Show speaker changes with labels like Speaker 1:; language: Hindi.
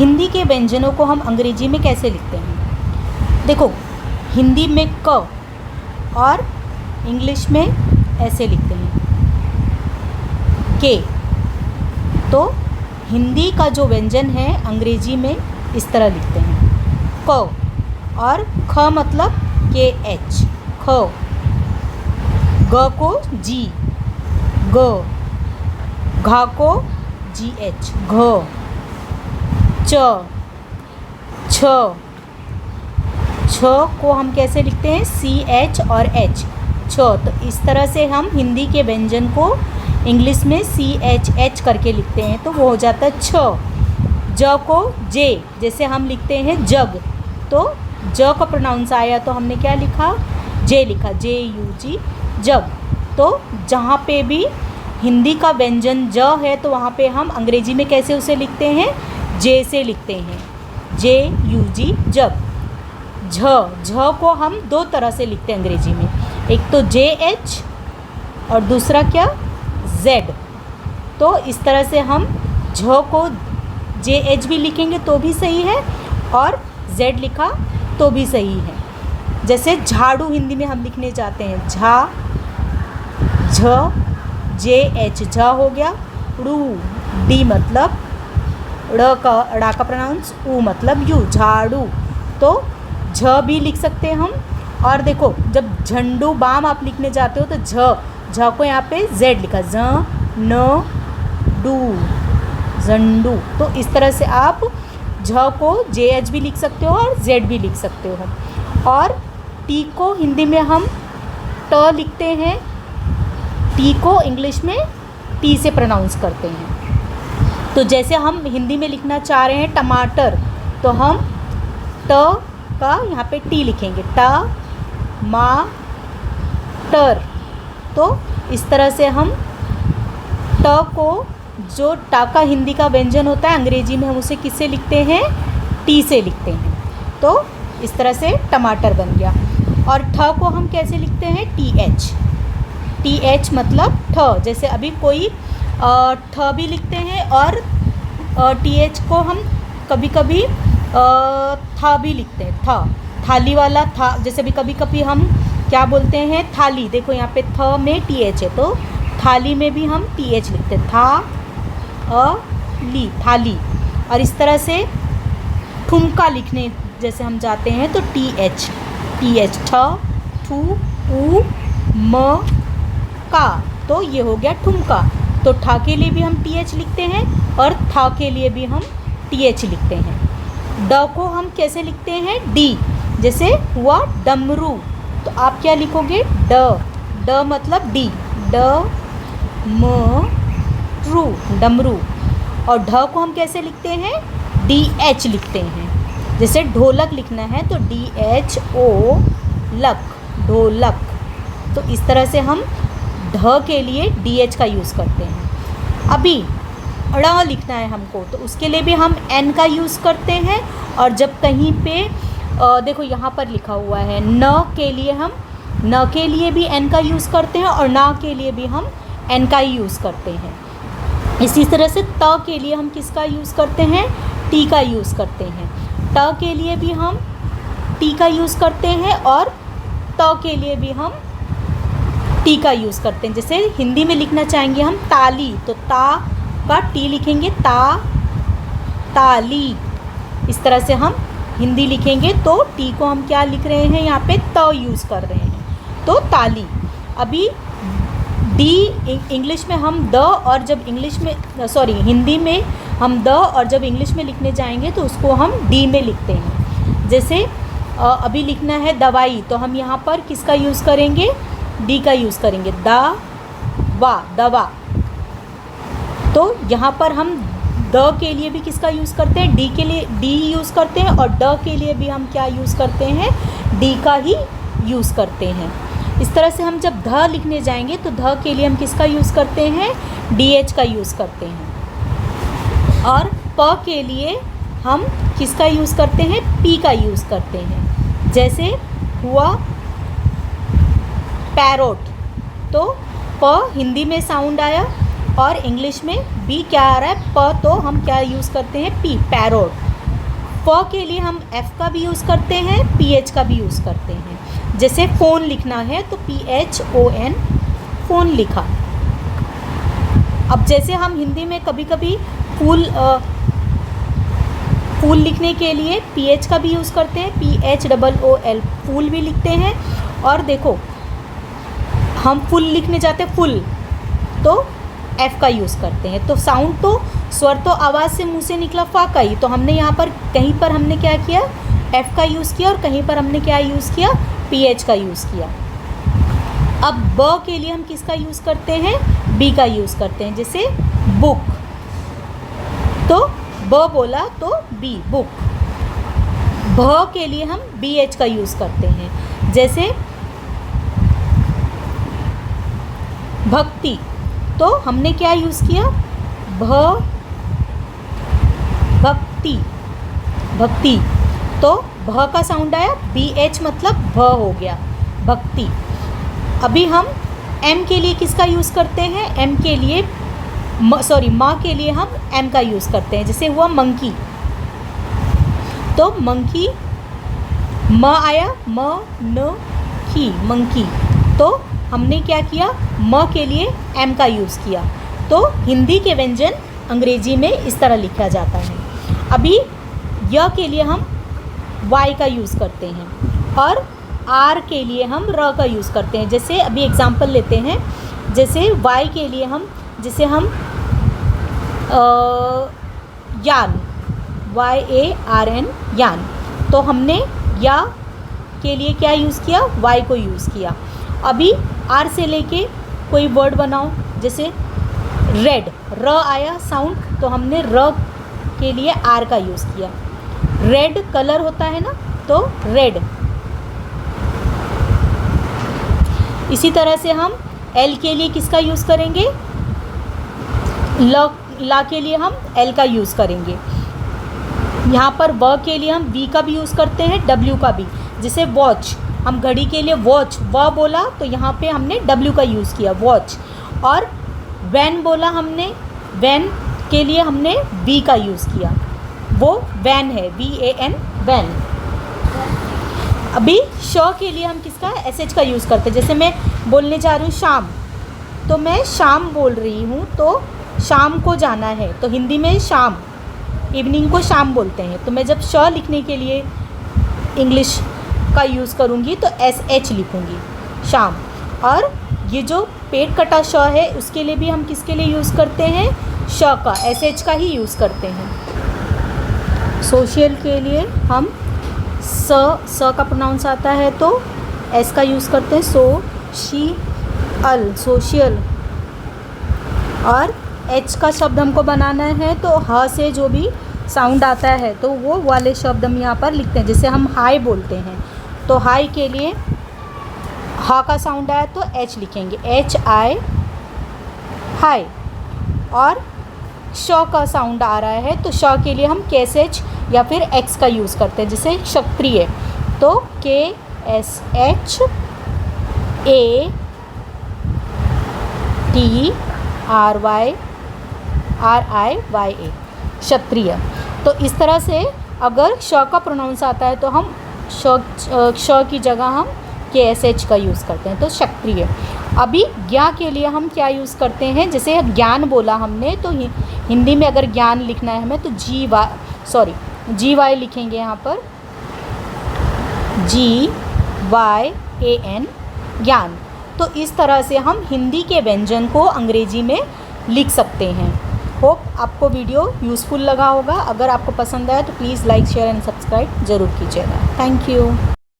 Speaker 1: हिंदी के व्यंजनों को हम अंग्रेजी में कैसे लिखते हैं? देखो, हिंदी में क और इंग्लिश में ऐसे लिखते हैं के। तो हिंदी का जो व्यंजन है अंग्रेजी में इस तरह लिखते हैं क, और ख मतलब के एच, ख। ग को जी, ग। घा को जी एच, घ। च, छ। छ को हम कैसे लिखते हैं? सी एच और एच, छ। तो इस तरह से हम हिंदी के व्यंजन को इंग्लिश में सी एच एच करके लिखते हैं, तो वो हो जाता है छ। ज को जे, जैसे हम लिखते हैं जग, तो ज का प्रोनाउंस आया तो हमने क्या लिखा? जे लिखा, जे यू जी, जग। तो जहाँ पे भी हिंदी का व्यंजन ज है तो वहाँ पे हम अंग्रेजी में कैसे उसे लिखते हैं? जे से लिखते हैं, जे यू जी, जग। झ को हम दो तरह से लिखते हैं अंग्रेजी में, एक तो जे एच और दूसरा क्या? जेड। तो इस तरह से हम झ को जे एच भी लिखेंगे तो भी सही है और जेड लिखा तो भी सही है। जैसे झाड़ू हिंदी में हम लिखने जाते हैं झा, झ, जे एच, झ हो गया। रू, डी मतलब ड़ा का प्रोनाउंस, ऊ मतलब यू, झाड़ू। तो झ भी लिख सकते हैं हम। और देखो, जब झंडू बाम आप लिखने जाते हो तो झ को यहाँ पे जेड लिखा, ज न डू, झंडू। तो इस तरह से आप झ को जे एच भी लिख सकते हो और जेड भी लिख सकते हो। और टी को हिंदी में हम ट लिखते हैं, टी को इंग्लिश में टी से प्रोनाउंस करते हैं। तो जैसे हम हिंदी में लिखना चाह रहे हैं टमाटर, तो हम ट का यहाँ पे टी लिखेंगे, ट मा टर। तो इस तरह से हम ट को, जो टा का हिंदी का व्यंजन होता है अंग्रेजी में हम उसे किससे लिखते हैं? टी से लिखते हैं। तो इस तरह से टमाटर बन गया। और ठ को हम कैसे लिखते हैं? टी एच, टी एच मतलब ठ। जैसे अभी कोई ठ भी लिखते हैं और टी एच को हम कभी कभी था भी लिखते हैं, था, थाली वाला था। जैसे भी कभी कभी हम क्या बोलते हैं? थाली। देखो यहाँ पे थ में टी एच है तो थाली में भी हम टी एच लिखते हैं, था ली, थाली। और इस तरह से ठुमका लिखने जैसे हम जाते हैं तो टी एच, ठ, ठू, ऊ, म, का। तो ये हो गया ठुमका। तो ठा के लिए भी हम टी एच लिखते हैं और था के लिए भी हम टी एच लिखते हैं। ड को हम कैसे लिखते हैं? डी। जैसे हुआ डमरू, तो आप क्या लिखोगे? ड, ड मतलब डी, ड म ट्रू, डमरू। और ढ को हम कैसे लिखते हैं? डी एच लिखते हैं। जैसे ढोलक लिखना है तो डी एच ओ लक, ढोलक। तो इस तरह से हम ढ के लिए डी एच का यूज़ करते हैं। अभी ड़ लिखना है हमको तो उसके लिए भी हम एन का यूज़ करते हैं। और जब कहीं पे देखो यहाँ पर लिखा हुआ है न के लिए हम न के लिए भी एन का यूज़ करते हैं और ना के लिए भी हम एन का ही यूज़ करते हैं। इसी तरह से त के लिए हम किसका यूज़ करते हैं? टी का यूज़ करते हैं। ट के लिए भी हम टी का यूज़ करते हैं और त के लिए भी हम टी का यूज़ करते हैं। जैसे हिंदी में लिखना चाहेंगे हम ताली, तो ता का टी लिखेंगे, ता, ताली। इस तरह से हम हिंदी लिखेंगे तो टी को हम क्या लिख रहे हैं? यहाँ पे त यूज़ कर रहे हैं, तो ताली। अभी डी इंग्लिश में हम द, और जब इंग्लिश में हिंदी में हम द और जब इंग्लिश में लिखने जाएंगे तो उसको हम डी में लिखते हैं। जैसे अभी लिखना है दवाई, तो हम यहाँ पर किसका यूज़ करेंगे? डी का यूज़ करेंगे, दा वा, दवा। तो यहाँ पर हम द के लिए भी किसका यूज़ करते हैं? डी के लिए डी यूज़ करते हैं और ड के लिए भी हम क्या यूज़ करते हैं? डी का ही यूज़ करते हैं। इस तरह से हम जब ध लिखने जाएंगे तो ध के लिए हम किसका यूज़ करते हैं? डी एच का यूज़ करते हैं। और प के लिए हम किसका यूज़ करते हैं? पी का यूज़ करते हैं। जैसे हुआ पैरोट, तो प हिंदी में साउंड आया और इंग्लिश में भी क्या आ रहा है? प, तो हम क्या यूज़ करते हैं? P, parrot. फ के लिए हम एफ का भी यूज़ करते हैं, पी एच का भी यूज़ करते हैं। जैसे फ़ोन लिखना है तो PHON, फ़ोन लिखा। अब जैसे हम हिंदी में कभी कभी फूल लिखने के लिए PH का भी यूज़ करते हैं, PHOOL, फूल भी लिखते हैं। और देखो हम फुल लिखने जाते हैं, फुल, तो F का यूज़ करते हैं। तो साउंड तो स्वर तो आवाज़ से मुंह से निकला फा का ही, तो हमने यहाँ पर कहीं पर हमने क्या किया, F का यूज़ किया, और कहीं पर हमने क्या यूज़ किया, PH का यूज़ किया। अब ब के लिए हम किसका यूज़ करते हैं, B का यूज़ करते हैं। जैसे बुक, तो ब बोला तो B, बुक। भ के लिए हम BH का यूज़ करते हैं। जैसे भक्ति, तो हमने क्या यूज़ किया, भक्ति, भक्ति, तो भ का साउंड आया, BH मतलब भ हो गया, भक्ति। अभी हम M के लिए किसका यूज़ करते हैं, M के लिए माँ के लिए हम M का यूज़ करते हैं। जैसे हुआ मंकी, तो मंकी, म आया, म न की, मंकी, तो हमने क्या किया, म के लिए M का यूज़ किया। तो हिंदी के व्यंजन अंग्रेजी में इस तरह लिखा जाता है। अभी य के लिए हम Y का यूज़ करते हैं, और R के लिए हम र का यूज़ करते हैं। जैसे अभी एग्जांपल लेते हैं, जैसे Y के लिए हम, जैसे हम यान, YARN, यान, तो हमने या के लिए क्या यूज़ किया, Y को यूज़ किया। अभी R से लेके कोई वर्ड बनाओ, जैसे रेड, र आया साउंड, तो हमने र के लिए R का यूज़ किया। रेड कलर होता है ना, तो रेड। इसी तरह से हम L के लिए किसका यूज़ करेंगे, ला के लिए हम L का यूज़ करेंगे। यहाँ पर व के लिए हम V का भी यूज़ करते हैं, W का भी। जैसे वॉच, हम घड़ी के लिए वॉच, व बोला तो यहाँ पे हमने W का यूज़ किया, वॉच। और वैन बोला हमने, वैन के लिए हमने V का यूज़ किया, वो वैन है, VAN, वैन। अभी श के लिए हम किसका, SH का यूज़ करते हैं। जैसे मैं बोलने जा रही हूँ शाम, तो मैं शाम बोल रही हूँ, तो शाम को जाना है, तो हिंदी में शाम, इवनिंग को शाम बोलते हैं। तो मैं जब श लिखने के लिए इंग्लिश का यूज़ करूँगी तो SH लिखूँगी, शाम। और ये जो पेट कटा श है, उसके लिए भी हम किसके लिए यूज़ करते हैं, श का, SH का ही यूज़ करते हैं। सोशल के लिए हम स का प्रोनाउंस आता है तो S का यूज़ करते हैं, सोशल। और H का शब्द हमको बनाना है, तो ह से जो भी साउंड आता है तो वो वाले शब्द हम यहाँ पर लिखते हैं। जैसे हम हाय बोलते हैं, तो हाय के लिए ह का साउंड आया तो H लिखेंगे, HI, हाय। और श का साउंड आ रहा है, तो श के लिए हम KSH या फिर X का यूज़ करते हैं। जैसे क्षत्रिय, तो KSHATRYA, क्षत्रिय। तो इस तरह से अगर श का प्रोनाउंस आता है तो हम श की जगह हम KSH का यूज़ करते हैं, तो क्षत्रिय। अभी ज्ञा के लिए हम क्या यूज़ करते हैं, जैसे ज्ञान बोला हमने, तो हिंदी में अगर ज्ञान लिखना है हमें तो GY लिखेंगे यहाँ पर, GYAN, ज्ञान। तो इस तरह से हम हिंदी के व्यंजन को अंग्रेजी में लिख सकते हैं। होप आपको वीडियो यूज़फुल लगा होगा। अगर आपको पसंद आया तो please like, share and subscribe ज़रूर कीजिएगा। Thank you.